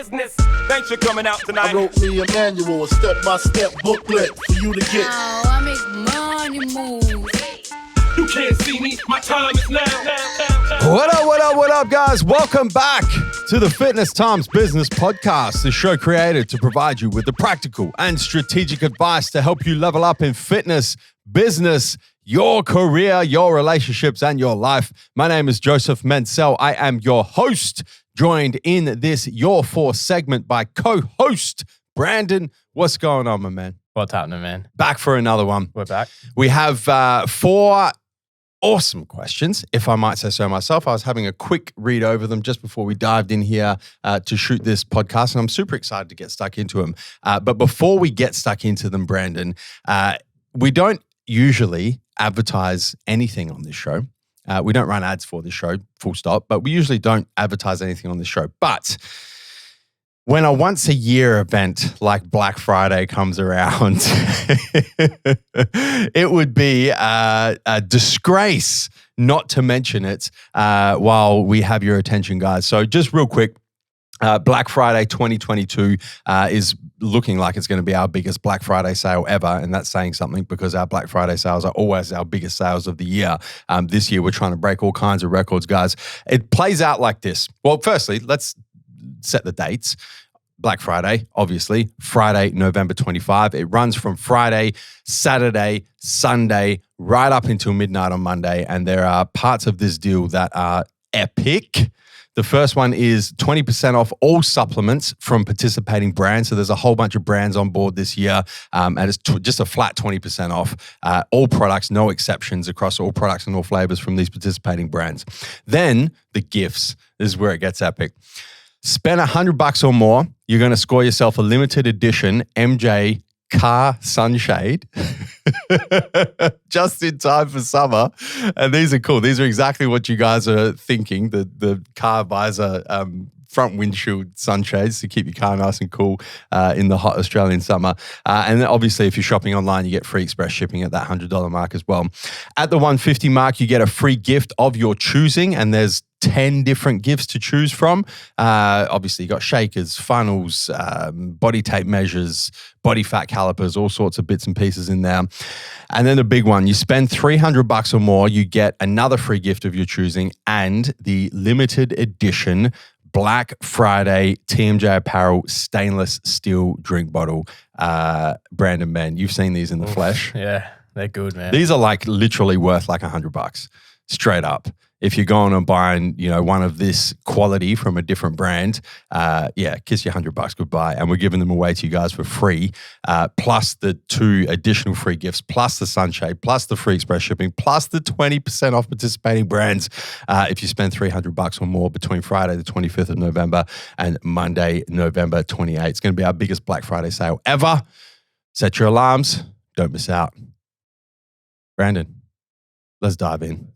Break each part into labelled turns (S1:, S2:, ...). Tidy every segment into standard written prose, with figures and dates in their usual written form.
S1: business. Thanks for coming out tonight.
S2: I wrote me a manual, a step-by-step booklet for you to get.
S3: Oh, I make money move.
S1: You can't see me, my time is now.
S4: What up, guys? Welcome back to the Fitness Times Business Podcast, the show created to provide you with the practical and strategic advice to help you level up in fitness, business, your career, your relationships, and your life. My name is Joseph Mansell. I am your host, joined in this Your For segment by co-host Brandon. What's going on, my man?
S5: What's happening, man?
S4: Back for another one.
S5: We're back.
S4: We have four awesome questions, if I might say so myself. I was having a quick read over them just before we dived in here to shoot this podcast, and I'm super excited to get stuck into them. But before we get stuck into them, Brandon, we don't usually advertise anything on this show. We don't run ads for this show, full stop, but we usually don't advertise anything on this show. But when a once a year event like Black Friday comes around, it would be a disgrace not to mention it while we have your attention, guys. So just real quick, Black Friday 2022 is looking like it's going to be our biggest Black Friday sale ever. And that's saying something because our Black Friday sales are always our biggest sales of the year. This year, we're trying to break all kinds of records, guys. It plays out like this. Well, firstly, let's set the dates. Black Friday, obviously, Friday, November 25. It runs from Friday, Saturday, Sunday, right up until midnight on Monday. And there are parts of this deal that are epic. The first one is 20% off all supplements from participating brands. So there's a whole bunch of brands on board this year, and it's just a flat 20% off. All products, no exceptions, across all products and all flavors from these participating brands. Then the gifts is where it gets epic. Spend $100 or more, you're going to score yourself a limited edition MJ car sunshade just in time for summer. And these are cool. These are exactly what you guys are thinking. The car visor front windshield sunshades to keep your car nice and cool in the hot Australian summer. And then obviously, if you're shopping online, you get free express shipping at that $100 mark as well. At the $150 mark, you get a free gift of your choosing, and there's 10 different gifts to choose from. Obviously, you got shakers, funnels, body tape measures, body fat calipers, all sorts of bits and pieces in there. And then the big one, you spend $300 or more, you get another free gift of your choosing and the limited edition Black Friday TMJ Apparel stainless steel drink bottle. Brandon, man, you've seen these in the flesh.
S5: Yeah, they're good, man.
S4: These are like literally worth like $100 straight up. If you're going and buying, one of this quality from a different brand, kiss your $100 goodbye. And we're giving them away to you guys for free, plus the 2 additional free gifts, plus the sunshade, plus the free express shipping, plus the 20% off participating brands if you spend $300 or more between Friday the 25th of November and Monday, November 28th. It's going to be our biggest Black Friday sale ever. Set your alarms. Don't miss out. Brandon, let's dive in.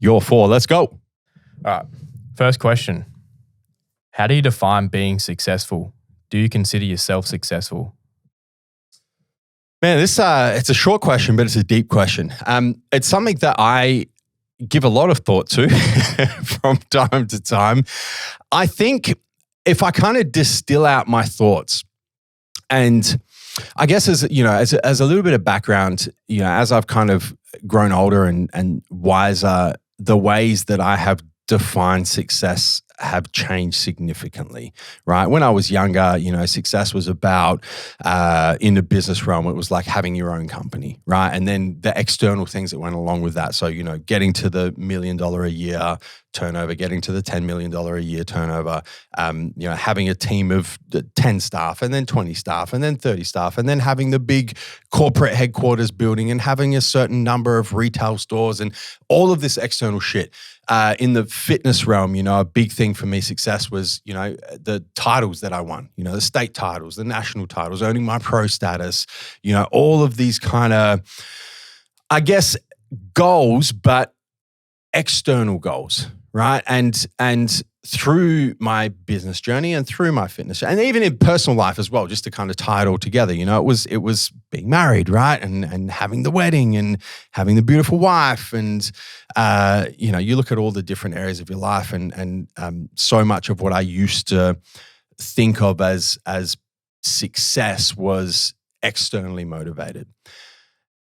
S4: Your 4. Let's go.
S5: All right. First question. How do you define being successful? Do you consider yourself successful?
S4: Man, this it's a short question, but it's a deep question. It's something that I give a lot of thought to from time to time. I think if I kind of distill out my thoughts, and I guess as a little bit of background, as I've kind of grown older and wiser, the ways that I have defined success have changed significantly, right? When I was younger, success was about, in the business realm, it was like having your own company, right? And then the external things that went along with that. So, getting to the $1 million a year turnover, getting to the $10 million a year turnover, having a team of 10 staff and then 20 staff and then 30 staff and then having the big corporate headquarters building and having a certain number of retail stores and all of this external shit. In the fitness realm, a big thing for me, success was, the titles that I won, the state titles, the national titles, owning my pro status, all of these kind of, I guess, goals, but external goals, right? And through my business journey and through my fitness, and even in personal life as well, just to kind of tie it all together, it was being married, right? And having the wedding and having the beautiful wife. And, you look at all the different areas of your life and so much of what I used to think of as success was externally motivated.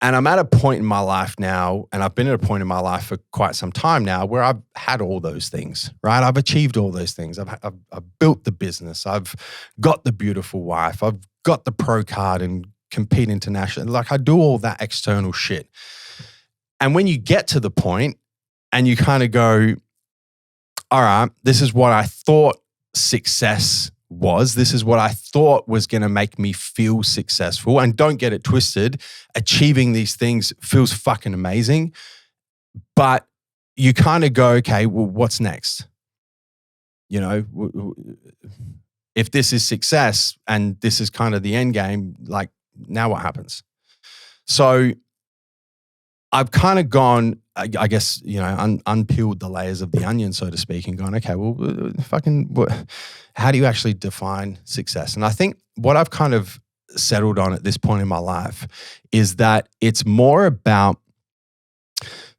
S4: And I'm at a point in my life now, and I've been at a point in my life for quite some time now where I've had all those things, right? I've achieved all those things. I've built the business. I've got the beautiful wife. I've got the pro card and compete internationally. Like, I do all that external shit. And when you get to the point and you kind of go, all right, this is what I thought success was. This is what I thought was going to make me feel successful. And don't get it twisted. Achieving these things feels fucking amazing. But you kind of go, okay, well, what's next? You know, if this is success and this is kind of the end game, like, now what happens? So I've kind of gone, I guess, you know, unpeeled the layers of the onion, so to speak, and gone, okay, well, how do you actually define success? And I think what I've kind of settled on at this point in my life is that it's more about,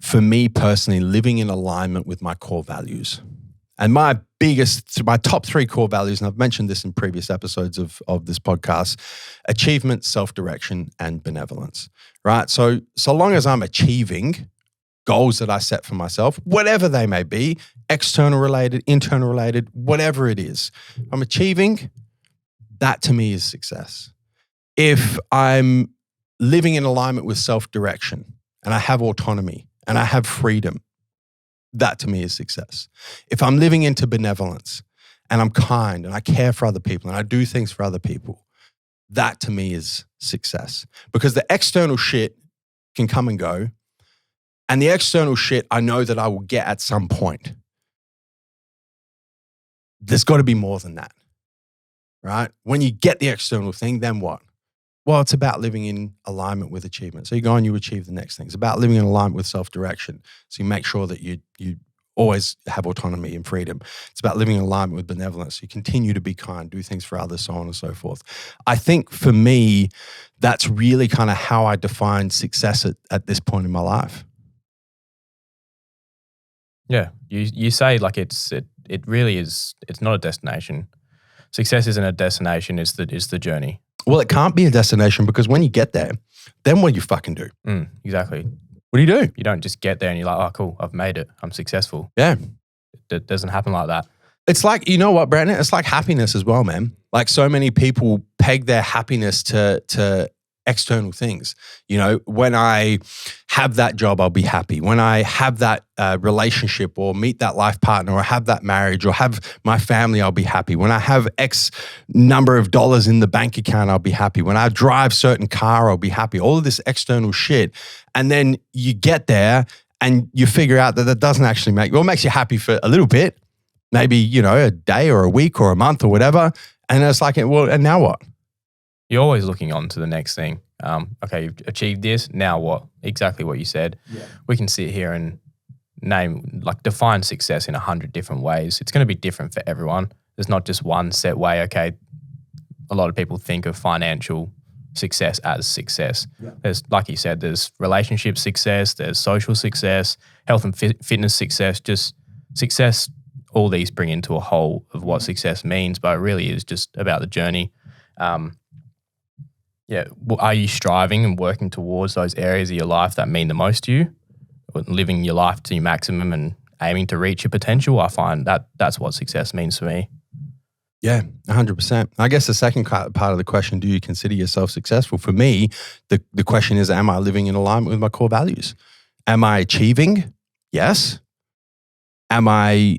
S4: for me personally, living in alignment with my core values. And my top 3 core values, and I've mentioned this in previous episodes of this podcast: achievement, self-direction, and benevolence, right? So long as I'm achieving goals that I set for myself, whatever they may be, external related, internal related, whatever it is, I'm achieving, that to me is success. If I'm living in alignment with self-direction and I have autonomy and I have freedom, that to me is success. If I'm living into benevolence and I'm kind and I care for other people and I do things for other people, that to me is success. Because the external shit can come and go. And the external shit I know that I will get at some point. There's got to be more than that, right? When you get the external thing, then what? Well, it's about living in alignment with achievement. So you go and you achieve the next thing. It's about living in alignment with self-direction. So you make sure that you always have autonomy and freedom. It's about living in alignment with benevolence. You continue to be kind, do things for others, so on and so forth. I think for me, that's really kind of how I define success at this point in my life.
S5: Yeah, you say like it really is. It's not a destination. Success isn't a destination. It's the journey.
S4: Well, it can't be a destination because when you get there, then what do you fucking do?
S5: Exactly.
S4: What do you do?
S5: You don't just get there and you're like, oh, cool, I've made it. I'm successful.
S4: Yeah.
S5: It doesn't happen like that.
S4: It's like, you know what, Brandon? It's like happiness as well, man. Like, so many people peg their happiness to external things. You know, when I have that job, I'll be happy. When I have that relationship or meet that life partner or have that marriage or have my family, I'll be happy. When I have X number of dollars in the bank account, I'll be happy. When I drive certain car, I'll be happy. All of this external shit. And then you get there and you figure out that doesn't actually it makes you happy for a little bit, maybe, you know, a day or a week or a month or whatever. And it's like, well, and now what?
S5: You're always looking on to the next thing. Okay, you've achieved this. Now what? Exactly what you said. Yeah. We can sit here and define success in 100 different ways. It's going to be different for everyone. There's not just one set way. Okay, a lot of people think of financial success as success. Yeah. There's, like you said, there's relationship success, there's social success, health and fitness success, just success. All these bring into a whole of what success means, but it really is just about the journey. Are you striving and working towards those areas of your life that mean the most to you? Living your life to your maximum and aiming to reach your potential? I find that's what success means for me.
S4: Yeah, 100%. I guess the second part of the question, do you consider yourself successful? For me, the question is, am I living in alignment with my core values? Am I achieving? Yes. Am I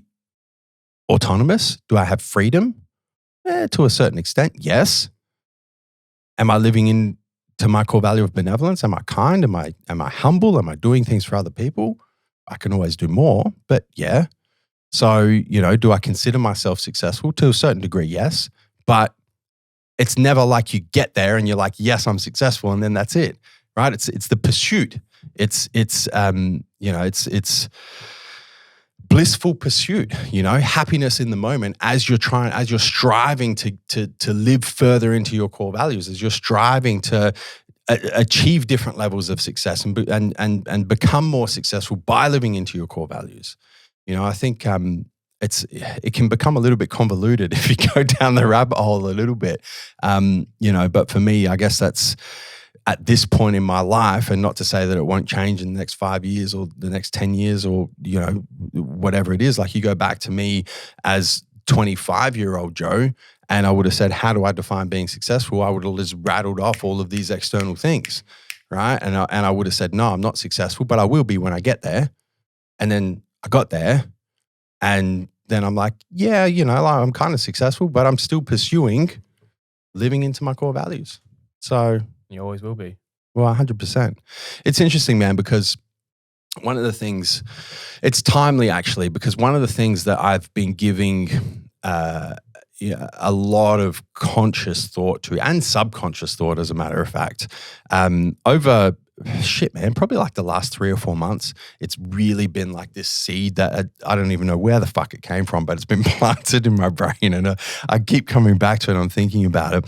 S4: autonomous? Do I have freedom? To a certain extent, yes. Am I living into my core value of benevolence? Am I kind? Am I humble? Am I doing things for other people? I can always do more, but yeah. So, you know, do I consider myself successful? To a certain degree, yes. But it's never like you get there and you're like, yes, I'm successful, and then that's it, right? It's the pursuit. It's blissful pursuit, you know, happiness in the moment as you're striving to live further into your core values, as you're striving to achieve different levels of success and become more successful by living into your core values. You know, I think it can become a little bit convoluted if you go down the rabbit hole a little bit. But for me, I guess that's at this point in my life, and not to say that it won't change in the next 5 years or the next 10 years or, whatever it is. Like, you go back to me as 25-year-old Joe, and I would have said, how do I define being successful? I would have just rattled off all of these external things, right? And I would have said, no, I'm not successful, but I will be when I get there. And then I got there, and then I'm like, yeah, I'm kind of successful, but I'm still pursuing living into my core values. So
S5: You always will be.
S4: Well, 100%. It's interesting, man, because one of the things, it's timely actually, because one of the things that I've been giving a lot of conscious thought to, and subconscious thought, as a matter of fact, over probably like the last 3 or 4 months, it's really been like this seed that I don't even know where the fuck it came from, but it's been planted in my brain, and I keep coming back to it. And I'm thinking about it.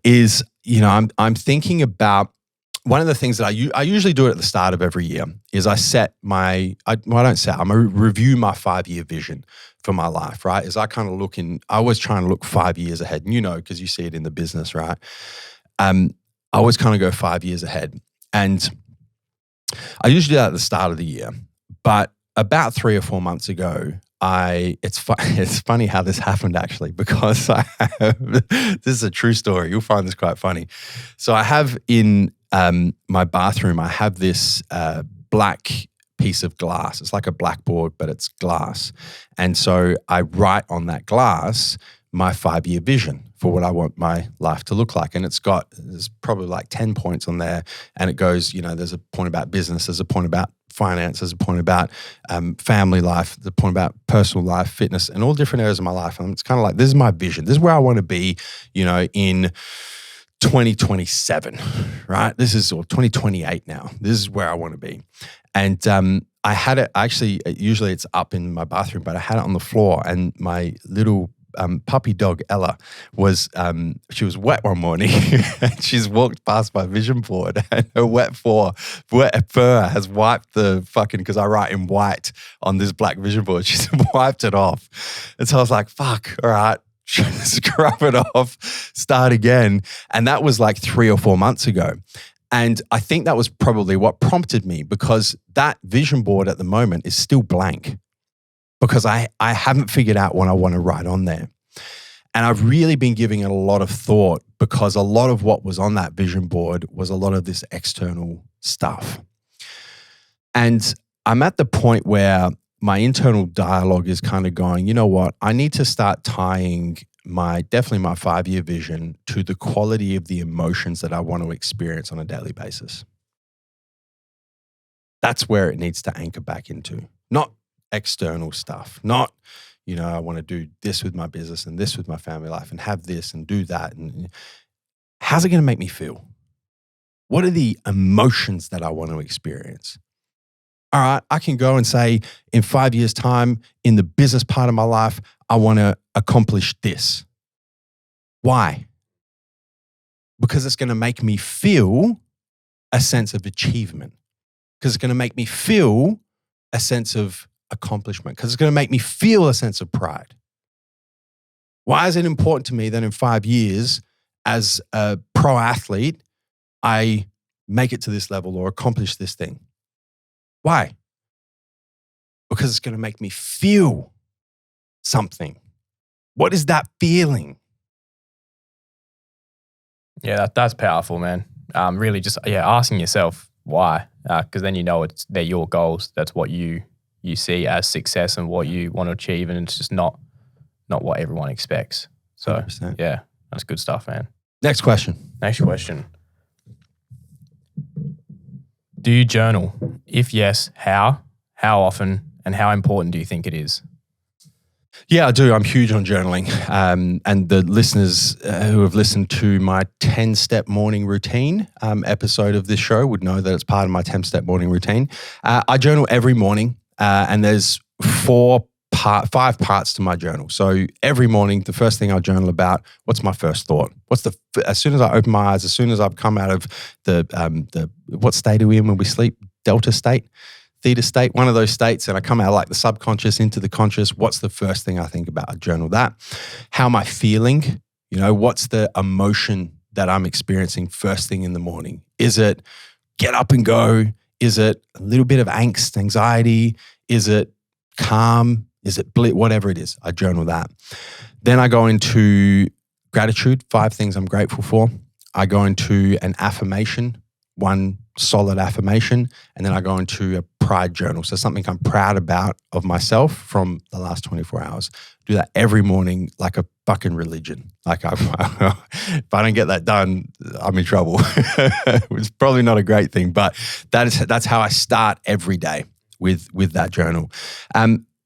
S4: Is I'm thinking about one of the things that I usually do it at the start of every year is I review my 5-year vision for my life, right? Is I always trying to look 5 years ahead, and because you see it in the business, right? I always kind of go 5 years ahead. And I usually do that at the start of the year. But about 3 or 4 months ago, it's funny how this happened actually, because this is a true story. You'll find this quite funny. So I have in my bathroom, I have this black piece of glass. It's like a blackboard, but it's glass. And so I write on that glass my 5-year vision for what I want my life to look like. And there's probably like 10 points on there. And it goes, there's a point about business, there's a point about finance, there's a point about family life, there's a point about personal life, fitness, and all different areas of my life. And it's kind of like, this is my vision. This is where I want to be, in 2027, right? Or 2028 now. This is where I want to be. And I had it, actually, usually it's up in my bathroom, but I had it on the floor, and my little puppy dog Ella she was wet one morning and she's walked past my vision board, and her wet fur has wiped the because I write in white on this black vision board, she's wiped it off. And so I was like, fuck, all right, scrub it off, start again. And that was like 3 or 4 months ago. And I think that was probably what prompted me, because that vision board at the moment is still blank, because I haven't figured out what I want to write on there. And I've really been giving it a lot of thought, because a lot of what was on that vision board was a lot of this external stuff. And I'm at the point where my internal dialogue is kind of going, you know what, I need to start tying definitely my 5-year vision to the quality of the emotions that I want to experience on a daily basis. That's where it needs to anchor back into, not external stuff, not, I want to do this with my business and this with my family life and have this and do that. And how's it going to make me feel? What are the emotions that I want to experience? All right, I can go and say, in 5 years' time, in the business part of my life, I want to accomplish this. Why? Because it's going to make me feel a sense of achievement. Because it's going to make me feel a sense of accomplishment. Because it's going to make me feel a sense of pride. Why is it important to me that in 5 years, as a pro athlete, I make it to this level or accomplish this thing? Why? Because it's going to make me feel something. What is that feeling?
S5: Yeah, that's powerful, man. Really just asking yourself why, because then they're your goals. That's what you see as success and what you want to achieve, and it's just not what everyone expects. So
S4: 100%.
S5: Yeah, that's good stuff, man.
S4: Next question.
S5: Do you journal? If yes, how often, and how important do you think it is?
S4: Yeah, I do. I'm huge on journaling. And the listeners who have listened to my 10-step morning routine episode of this show would know that it's part of my 10-step morning routine. I journal every morning, and there's 5 parts to my journal. So every morning, the first thing I journal about, what's my first thought? As soon as I open my eyes, as soon as I've come out of the what state are we in when we sleep? Delta state. theta state, one of those states, and I come out like the subconscious into the conscious, what's the first thing I think about? I journal that. How am I feeling? What's the emotion that I'm experiencing first thing in the morning? Is it get up and go? Is it a little bit of angst, anxiety? Is it calm? Is it whatever it is, I journal that. Then I go into gratitude, 5 things I'm grateful for. I go into an affirmation, one solid affirmation, and then I go into a pride journal. So something I'm proud about of myself from the last 24 hours. Do that every morning like a fucking religion. Like if I don't get that done, I'm in trouble. It's probably not a great thing, but that's how I start every day with that journal.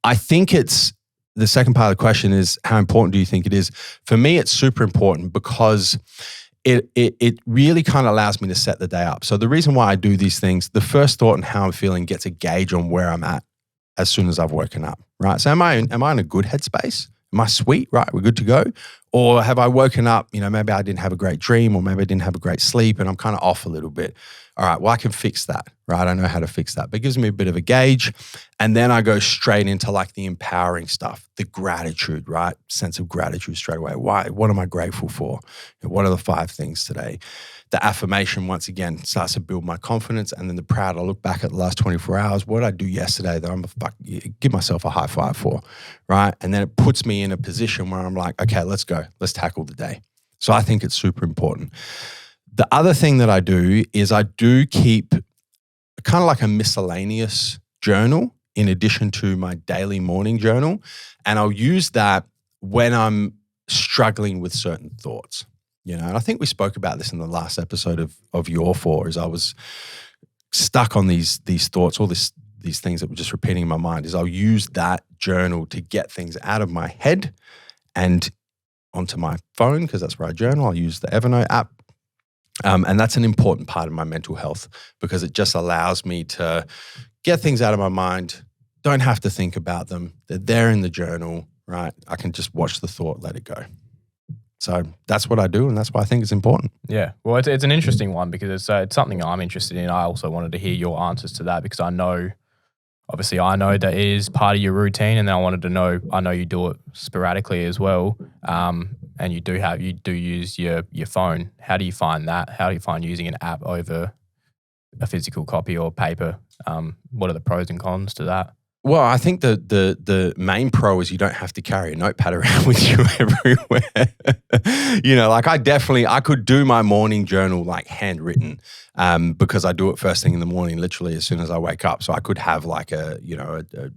S4: I think it's the second part of the question is how important do you think it is? For me, it's super important because it really kind of allows me to set the day up. So the reason why I do these things, the first thought and how I'm feeling gets a gauge on where I'm at as soon as I've woken up, right? So am I in a good headspace? Am I sweet, right? We're good to go? Or have I woken up, maybe I didn't have a great dream or maybe I didn't have a great sleep and I'm kind of off a little bit. All right, well, I can fix that, right? I know how to fix that. But it gives me a bit of a gauge. And then I go straight into like the empowering stuff, the gratitude, right? Sense of gratitude straight away. Why? What am I grateful for? What are the 5 things today? The affirmation, once again, starts to build my confidence. And then the proud, I look back at the last 24 hours. What did I do yesterday that give myself a high five for, right? And then it puts me in a position where I'm like, okay, let's go. Let's tackle the day. So I think it's super important. The other thing that I do is I do keep kind of like a miscellaneous journal in addition to my daily morning journal. And I'll use that when I'm struggling with certain thoughts. And I think we spoke about this in the last episode of Your For, is I was stuck on these thoughts, all these things that were just repeating in my mind, is I'll use that journal to get things out of my head and onto my phone, because that's where I journal. I'll use the Evernote app. And that's an important part of my mental health because it just allows me to get things out of my mind, don't have to think about them. They're there in the journal, right? I can just watch the thought, let it go. So that's what I do, and that's why I think it's important.
S5: Yeah, well, it's an interesting one because it's something I'm interested in. I also wanted to hear your answers to that because I know that it is part of your routine, and then I know you do it sporadically as well, and you do use your phone. How do you find that? How do you find using an app over a physical copy or paper? What are the pros and cons to that?
S4: Well, I think the main pro is you don't have to carry a notepad around with you everywhere. I could do my morning journal like handwritten because I do it first thing in the morning, literally as soon as I wake up. So I could have like a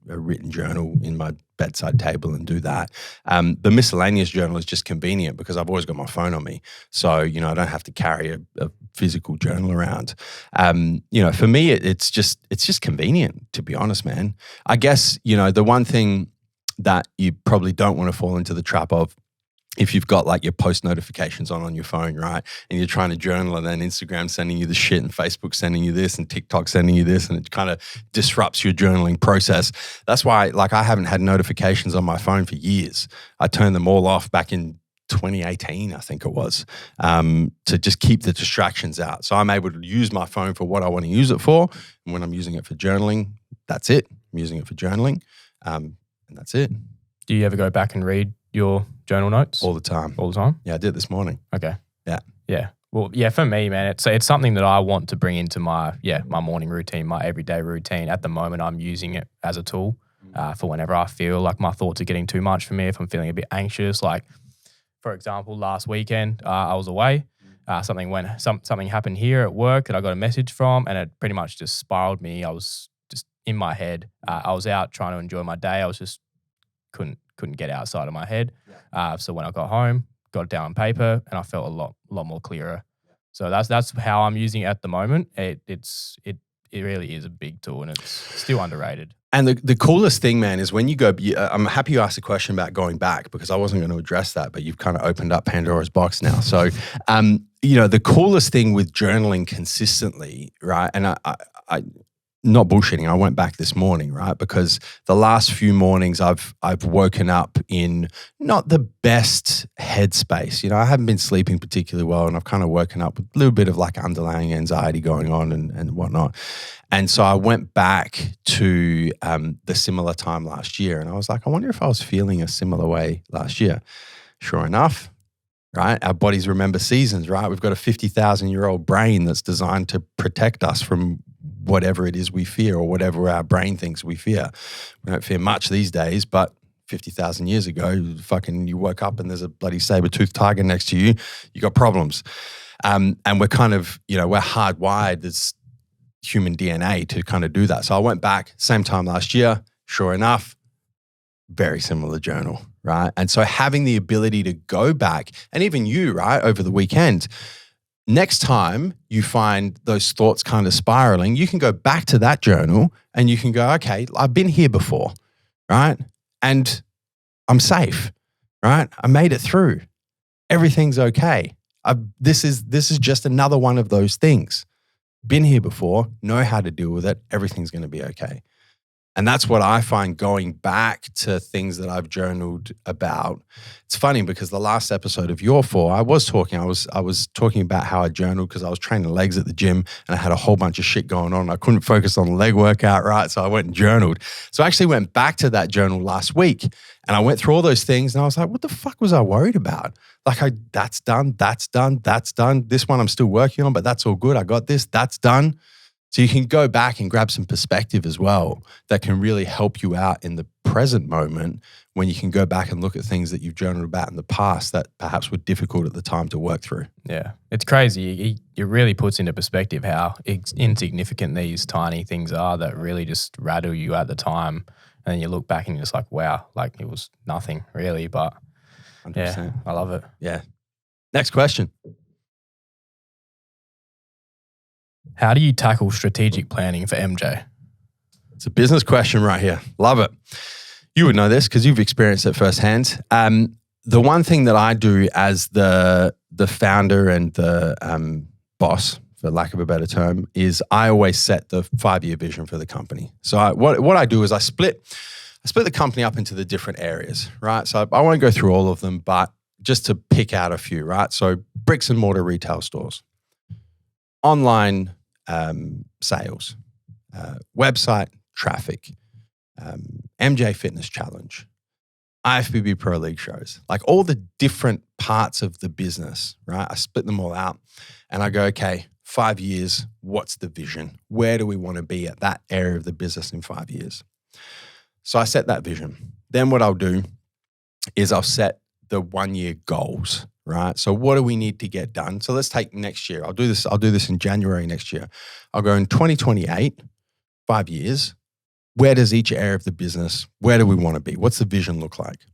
S4: written journal in my bedside table and do that. The miscellaneous journal is just convenient because I've always got my phone on me. So, I don't have to carry a physical journal around. For me, it's just convenient, to be honest, man. I guess, the one thing that you probably don't want to fall into the trap of, if you've got like your post notifications on your phone, right? And you're trying to journal and then Instagram sending you the shit and Facebook sending you this and TikTok sending you this, and it kind of disrupts your journaling process. That's why I haven't had notifications on my phone for years. I turned them all off back in 2018, I think it was, to just keep the distractions out. So I'm able to use my phone for what I want to use it for. And when I'm using it for journaling, that's it. I'm using it for journaling, and that's it.
S5: Do you ever go back and read your journal notes?
S4: All the time.
S5: All the time?
S4: Yeah, I did this morning.
S5: Okay.
S4: Yeah.
S5: Yeah. Well, yeah, for me, man, it's something that I want to bring into my morning routine, my everyday routine. At the moment, I'm using it as a tool for whenever I feel like my thoughts are getting too much for me, if I'm feeling a bit anxious. Like, for example, last weekend, I was away. Something happened here at work that I got a message from, and it pretty much just spiraled me. I was just in my head. I was out trying to enjoy my day. I was just couldn't get outside of my head. So when I got home, got it down on paper, and I felt a lot more clearer. So that's how I'm using it at the moment. It really is a big tool, and it's still underrated.
S4: And the coolest thing, man, is when you go, I'm happy you asked a question about going back because I wasn't going to address that, but you've kind of opened up Pandora's box now. So, the coolest thing with journaling consistently, right? And I not bullshitting. I went back this morning, right? Because the last few mornings I've woken up in not the best headspace. You know, I haven't been sleeping particularly well, and I've kind of woken up with a little bit of like underlying anxiety going on and whatnot. And so I went back to the similar time last year, and I was like, I wonder if I was feeling a similar way last year. Sure enough, right? Our bodies remember seasons, right? We've got a 50,000-year-old brain that's designed to protect us from whatever it is we fear or whatever our brain thinks we fear. We don't fear much these days, but 50,000 years ago, fucking you woke up and there's a bloody saber-toothed tiger next to you, you got problems. And we're kind of, you know, we're hardwired as human DNA to kind of do that. So I went back, same time last year, sure enough, very similar journal, right? And so having the ability to go back, and even you, right, over the weekend, next time you find those thoughts kind of spiraling, you can go back to that journal and you can go, okay, I've been here before, right? And I'm safe, right? I made it through. Everything's okay. This is just another one of those things. Been here before, know how to deal with it. Everything's going to be okay. And that's what I find going back to things that I've journaled about. It's funny because the last episode of Your Four, I was talking about how I journaled because I was training legs at the gym and I had a whole bunch of shit going on. I couldn't focus on the leg workout, right? So I went and journaled. So I actually went back to that journal last week and I went through all those things and I was like, what the fuck was I worried about? Like that's done. This one I'm still working on, but that's all good. I got this, that's done. So you can go back and grab some perspective as well that can really help you out in the present moment when you can go back and look at things that you've journaled about in the past that perhaps were difficult at the time to work through.
S5: Yeah, it's crazy. It really puts into perspective how insignificant these tiny things are that really just rattle you at the time. And then you look back and you're just like, wow, like it was nothing really. But 100%. Yeah, I love it.
S4: Yeah. Next question.
S5: How do you tackle strategic planning for MJ?
S4: It's a business question right here. Love it. You would know this because you've experienced it firsthand. The one thing that I do as the founder and the boss, for lack of a better term, is I always set the 5-year vision for the company. So what I do is I split the company up into the different areas, right? So I won't go through all of them, but just to pick out a few, right? So bricks and mortar retail stores, online sales, website traffic, MJ Fitness Challenge, IFBB Pro League shows, like all the different parts of the business, right? I split them all out and I go, okay, 5 years, what's the vision? Where do we want to be at that area of the business in 5 years? So I set that vision. Then what I'll do is I'll set the 1-year goals, right? So what do we need to get done? So let's take next year. I'll do this in January next year. I'll go in 2028, 5 years. Where does each area of the business, where do we want to be? What's the vision look like?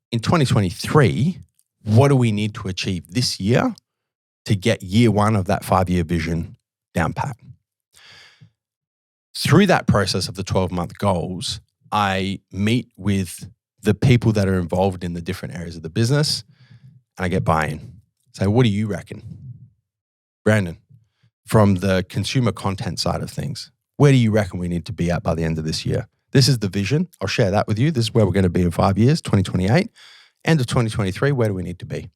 S4: In 2023, what do we need to achieve this year to get year 1 of that 5-year vision down pat? Through that process of the 12-month goals, I meet with the people that are involved in the different areas of the business and I get buy-in. So what do you reckon? Brandon, from the consumer content side of things, where do you reckon we need to be at by the end of this year? This is the vision. I'll share that with you. This is where we're going to be in 5 years, 2028. End of 2023, where do we need to be?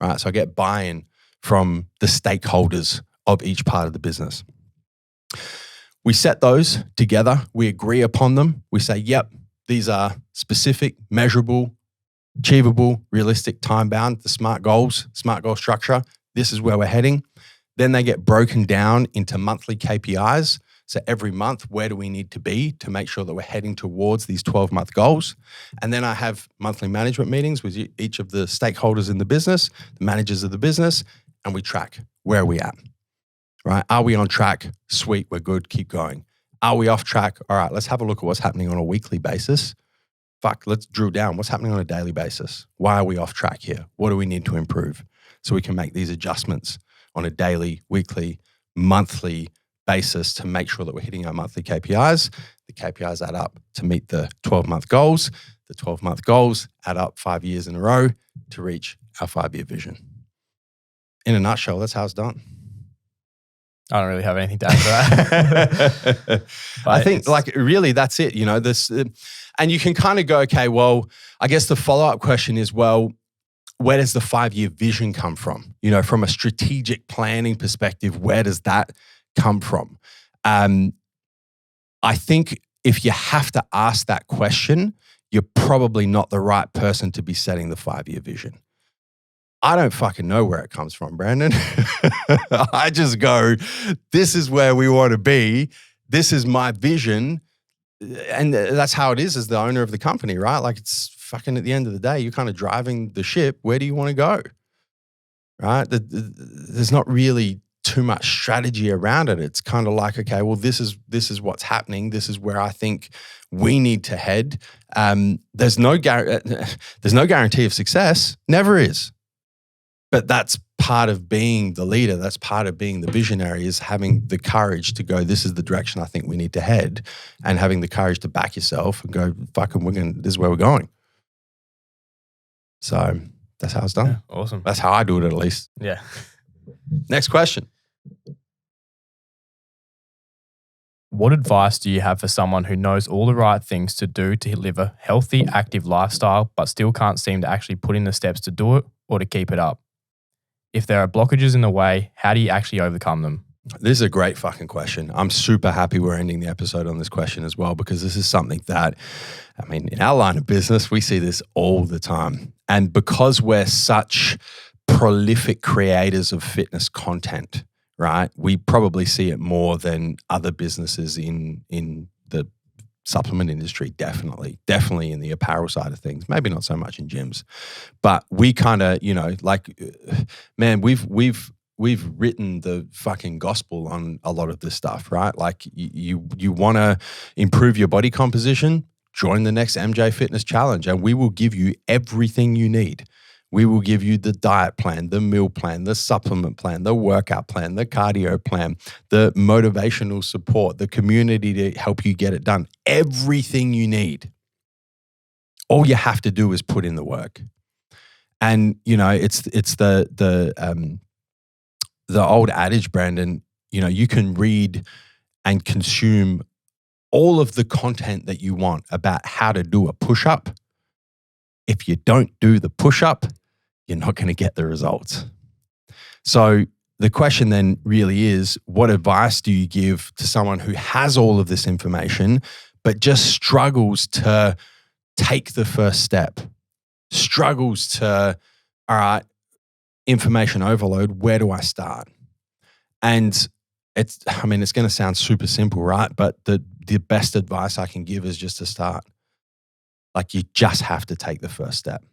S4: All right, so I get buy-in from the stakeholders of each part of the business. We set those together. We agree upon them. We say, yep, these are specific, measurable, achievable, realistic, time-bound, the SMART goals, SMART goal structure. This is where we're heading. Then they get broken down into monthly KPIs. So every month, where do we need to be to make sure that we're heading towards these 12-month goals? And then I have monthly management meetings with each of the stakeholders in the business, the managers of the business, and we track where are we at, right? Are we on track? Sweet, we're good, keep going. Are we off track? All right, let's have a look at what's happening on a weekly basis. Fuck, let's drill down. What's happening on a daily basis? Why are we off track here? What do we need to improve? So we can make these adjustments on a daily, weekly, monthly basis to make sure that we're hitting our monthly KPIs. The KPIs add up to meet the 12-month goals. The 12-month goals add up 5 years in a row to reach our 5-year vision. In a nutshell, that's how it's done.
S5: I don't really have anything to add to that.
S4: I think
S5: it's-
S4: like really that's it, you know, this, and you can kind of go, okay, well, I guess the follow-up question is, well, where does the 5-year vision come from? You know, from a strategic planning perspective, where does that come from? I think if you have to ask that question, you're probably not the right person to be setting the 5-year vision. I don't fucking know where it comes from, Brandon. I just go, this is where we want to be. This is my vision. And that's how it is as the owner of the company, right? Like it's fucking at the end of the day, you're kind of driving the ship. Where do you want to go? Right? There's not really too much strategy around it. It's kind of like, okay, well, this is what's happening. This is where I think we need to head. There's no guarantee of success. Never is. But that's part of being the leader. That's part of being the visionary, is having the courage to go, this is the direction I think we need to head, and having the courage to back yourself and go, fucking, this is where we're going. So that's how it's done.
S5: Yeah, awesome.
S4: That's how I do it, at least.
S5: Yeah.
S4: Next question.
S5: What advice do you have for someone who knows all the right things to do to live a healthy, active lifestyle, but still can't seem to actually put in the steps to do it or to keep it up? If there are blockages in the way, how do you actually overcome them?
S4: This is a great fucking question. I'm super happy we're ending the episode on this question as well, because this is something that, I mean, in our line of business, we see this all the time. And because we're such prolific creators of fitness content, right, we probably see it more than other businesses in the supplement industry, definitely in the apparel side of things, maybe not so much in gyms, but we kind of, you know, like, man, we've written the fucking gospel on a lot of this stuff, right? Like you want to improve your body composition, join the next MJ Fitness Challenge, and we will give you everything you need. We will give you the diet plan, the meal plan, the supplement plan, the workout plan, the cardio plan, the motivational support, the community to help you get it done. Everything you need. All you have to do is put in the work. And, you know, it's the old adage, Brandon, you know, you can read and consume all of the content that you want about how to do a push-up. If you don't do the push-up, you're not going to get the results. So the question then really is, what advice do you give to someone who has all of this information, but just struggles to take the first step, struggles to, all right, information overload, where do I start? And it's going to sound super simple, right? But the best advice I can give is just to start. Like, you just have to take the first step.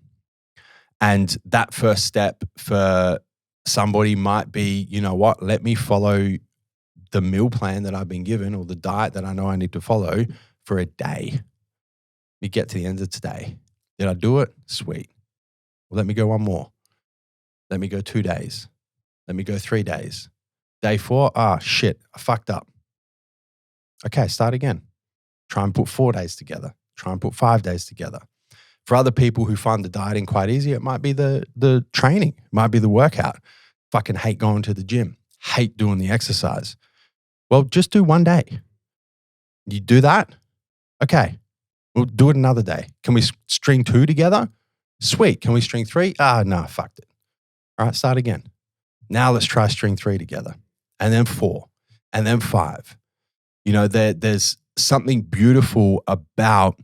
S4: And that first step for somebody might be, you know what, let me follow the meal plan that I've been given, or the diet that I know I need to follow for a day. We get to the end of today. Did I do it? Sweet. Well, let me go one more. Let me go 2 days. Let me go 3 days. Day 4, shit, I fucked up. Okay, start again. Try and put 4 days together. Try and put 5 days together. For other people who find the dieting quite easy, it might be the training. It might be the workout. Fucking hate going to the gym. Hate doing the exercise. Well, just do 1 day. You do that? Okay. We'll do it another day. Can we string 2 together? Sweet. Can we string 3? No, fucked it. All right, start again. Now let's try string 3 together. And then 4. And then 5. You know, there's something beautiful about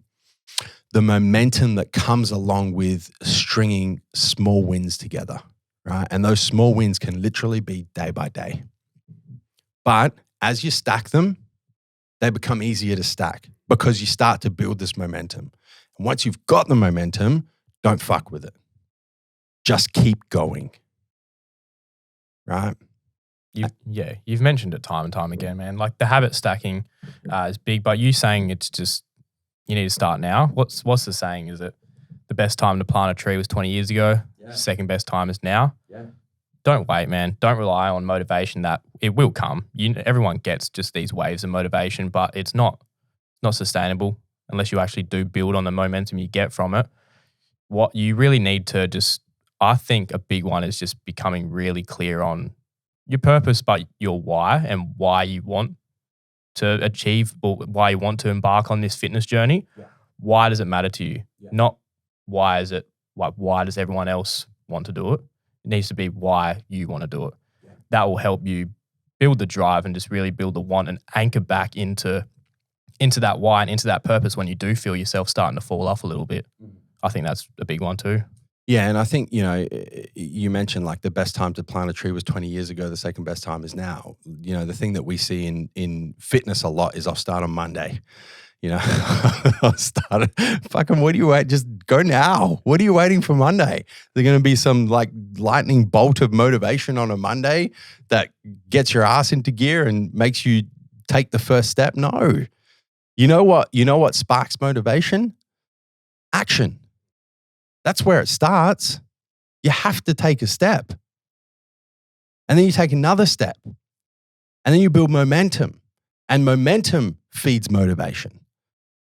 S4: the momentum that comes along with stringing small wins together, right? And those small wins can literally be day by day. But as you stack them, they become easier to stack because you start to build this momentum. And once you've got the momentum, don't fuck with it. Just keep going, right?
S5: You've mentioned it time and time again, man. Like, the habit stacking is big, but you saying it's just, you need to start now. What's the saying? Is it the best time to plant a tree was 20 years ago? Yeah. Second best time is now. Yeah. Don't wait, man. Don't rely on motivation that it will come. Everyone gets just these waves of motivation, but it's not sustainable unless you actually do build on the momentum you get from it. What you really need to just, I think a big one is just becoming really clear on your purpose, but your why and why you want to achieve or why you want to embark on this fitness journey. Yeah. Why does it matter to you? Yeah. Not why is it like why does everyone else want to do it? It needs to be why you want to do it. Yeah. That will help you build the drive and just really build the want and anchor back into that why and into that purpose when you do feel yourself starting to fall off a little bit. I think that's a big one too.
S4: Yeah, and I think, you mentioned like the best time to plant a tree was 20 years ago. The second best time is now. The thing that we see in fitness a lot is I'll start on Monday. I'll start. Fucking, what do you wait? Just go now. What are you waiting for Monday? There's going to be some like lightning bolt of motivation on a Monday that gets your ass into gear and makes you take the first step. No. You know what sparks motivation? Action. That's where it starts. You have to take a step. And then you take another step. And then you build momentum. And momentum feeds motivation.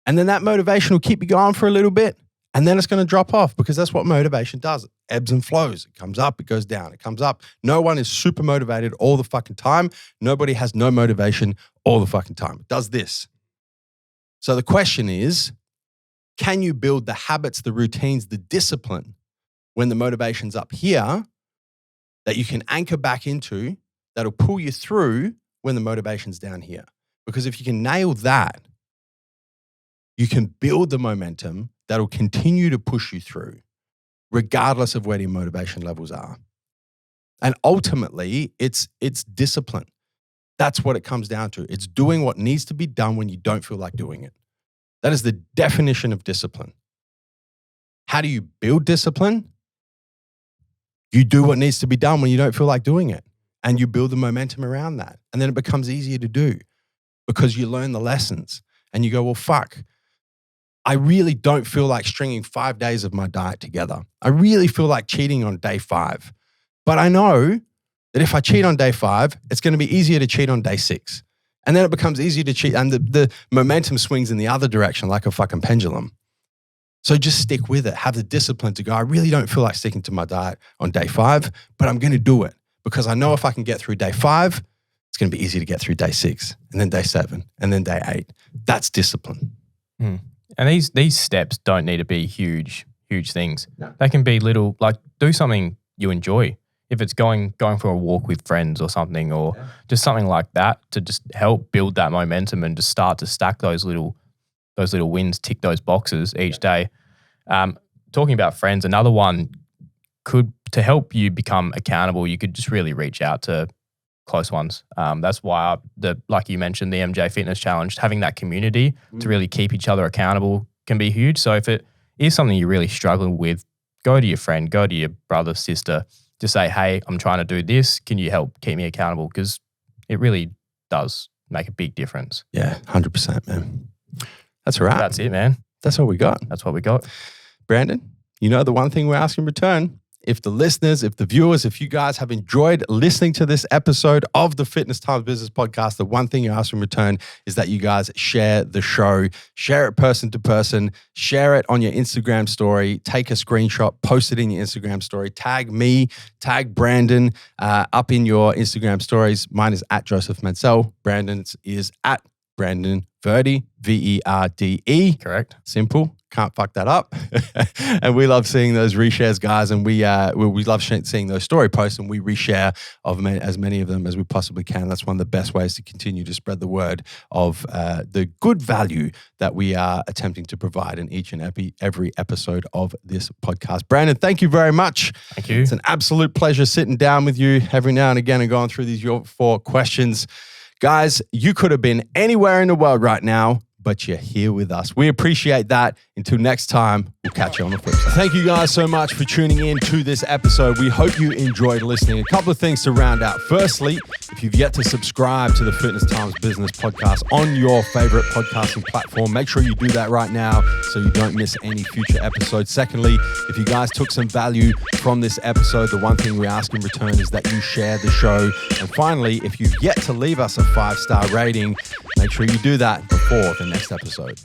S4: And then that motivation will keep you going for a little bit. And then it's going to drop off because that's what motivation does. It ebbs and flows. It comes up, it goes down, it comes up. No one is super motivated all the fucking time. Nobody has no motivation all the fucking time. It does this. So the question is, can you build the habits, the routines, the discipline when the motivation's up here that you can anchor back into that'll pull you through when the motivation's down here? Because if you can nail that, you can build the momentum that'll continue to push you through, regardless of where your motivation levels are. And ultimately, it's discipline. That's what it comes down to. It's doing what needs to be done when you don't feel like doing it. That is the definition of discipline. How do you build discipline? You do what needs to be done when you don't feel like doing it. And you build the momentum around that. And then it becomes easier to do because you learn the lessons and you go, well, fuck, I really don't feel like stringing 5 days of my diet together. I really feel like cheating on day 5. But I know that if I cheat on day 5, it's going to be easier to cheat on day 6. And then it becomes easier to cheat and the momentum swings in the other direction like a fucking pendulum. So just stick with it. Have the discipline to go, I really don't feel like sticking to my diet on day 5, but I'm going to do it because I know if I can get through day 5, it's going to be easy to get through day 6 and then day 7 and then day 8. That's discipline.
S5: And these steps don't need to be huge things. No. They can be little, like do something you enjoy. If it's going for a walk with friends or something, or just something like that to just help build that momentum and just start to stack those little wins, tick those boxes each day. Talking about friends, another one to help you become accountable, you could just really reach out to close ones. That's why like you mentioned, the MJ Fitness Challenge, having that community to really keep each other accountable can be huge. So if it is something you're really struggling with, go to your friend, go to your brother, sister, just say, hey, I'm trying to do this. Can you help keep me accountable? Because it really does make a big difference.
S4: Yeah, 100%, man. That's all right.
S5: That's it, man.
S4: That's all we got.
S5: That's what we got.
S4: Brandon, the one thing we're asking in return, if the listeners, if the viewers, if you guys have enjoyed listening to this episode of the Fitness Times Business Podcast, the one thing you ask in return is that you guys share the show, share it person to person, share it on your Instagram story, take a screenshot, post it in your Instagram story, tag me, tag Brandon up in your Instagram stories. Mine is at Joseph Mansell. Brandon's is at Brandon Verde, Verde.
S5: Correct.
S4: Simple. Can't fuck that up. And we love seeing those reshares, guys. And we love seeing those story posts, and we reshare as many of them as we possibly can. That's one of the best ways to continue to spread the word of the good value that we are attempting to provide in each and every episode of this podcast. Brandon, thank you very much.
S5: Thank you.
S4: It's an absolute pleasure sitting down with you every now and again and going through these your 4 questions. Guys, you could have been anywhere in the world right now, but you're here with us. We appreciate that. Until next time, we'll catch you on the flip side. Thank you guys so much for tuning in to this episode. We hope you enjoyed listening. A couple of things to round out. Firstly, if you've yet to subscribe to the Fitness Times Business Podcast on your favorite podcasting platform, make sure you do that right now so you don't miss any future episodes. Secondly, if you guys took some value from this episode, the one thing we ask in return is that you share the show. And finally, if you've yet to leave us a 5-star rating, make sure you do that before the next episode.